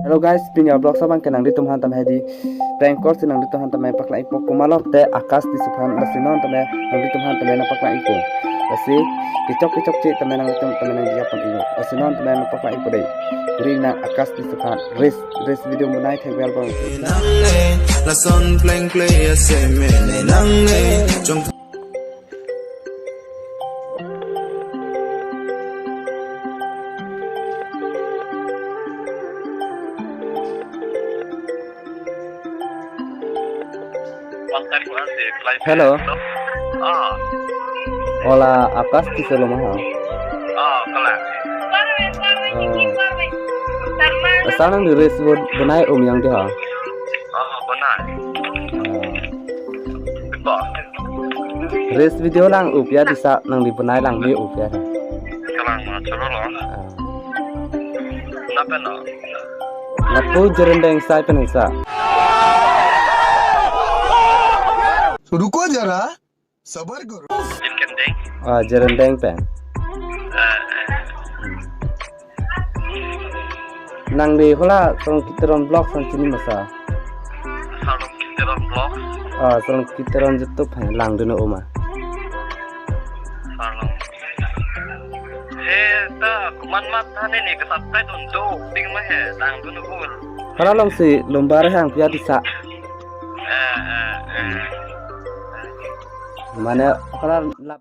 Hello guys, pinya blog sabang kenang di tumhan tam hedi prank course nang di tumhan tam pakla ipo kumalok te akas di subhan lasinon tam nang di tumhan tam na pakla ipo lasi kicok ci tam nang tam nang dia pon ino lasinon tam na pakla ipo dei ring nang akas di subhan res video munai the wel bang la son playing play se me nang trong Hello, Ah, ola akas di selo mahal. kelak. Asalnya di res bunai yang dia. Benar. Betul. Res video lang upya bisa nang di bunai lang mi upya. Kelang macam lo. Kenapa no? Ngapu jerendeng sai penisa. रुको जरा सबर करो Ikan deng. Jerendeng pen. Nang di hola tong kiteron blog san sini masa. Kalau kita orang blog, Tong kiteron YouTube lang dino oma. kalau tak kuman mata ni kesapai untuk ting mah tang tu nukul. Hola long si lombare hang pia disa. Mana hola lap.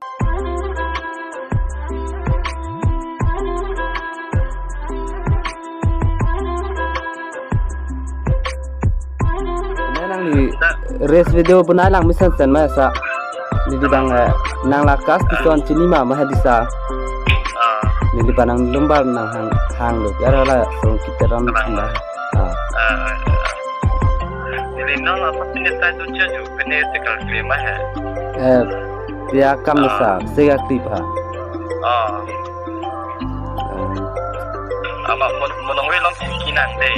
Nang di res video punai lang misan sen masa. Di bang nang lakas di son cinima mah disa. Di panang lombar nang hang lo. Biar hola tong kiteron tambah. Jadi nol apa jenis tu je jenis sekal film mah. Dia kam masa sega klip ha. Apa menunggu long kinan deh.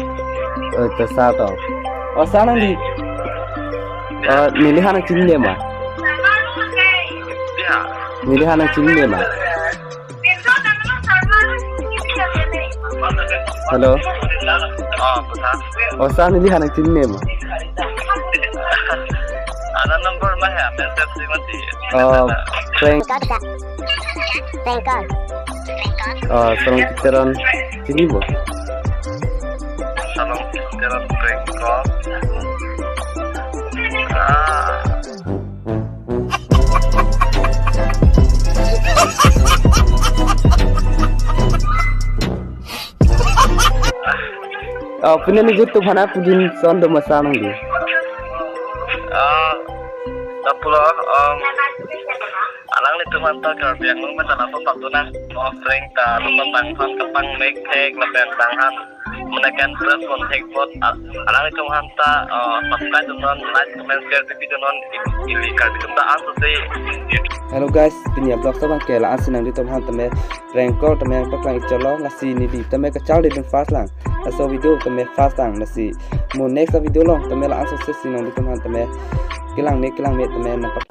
Tersa to. Sana di milihan ang cinle ma. Dia. Milihan ang cinle ma. Hello. Betul. Sana milihan ang cinle ma. Ada nomor mah ya, message di mati. Prank. Prank. Serong kiteran sini bo. Salam jalan prank. Punya ni YouTube hana pujin sondo masanang di. Dapulah alang itu mantap kalau yang lu macam apa waktu nah offering ta lupa tangkan kepang make cake lepas tangan menekan plus kontak bot alang itu hanta subscribe dengan like comment share video non ini kalau kita answer sih. Hello guys, pinya blog sabang kela asinang di tomhan tame prank call tame paklang icolo lasi ni di tame kachal di fast lang. Aso video tame fast lang lasi mo next video long tame la answer sesi nang di tomhan tame kilang me tame nampak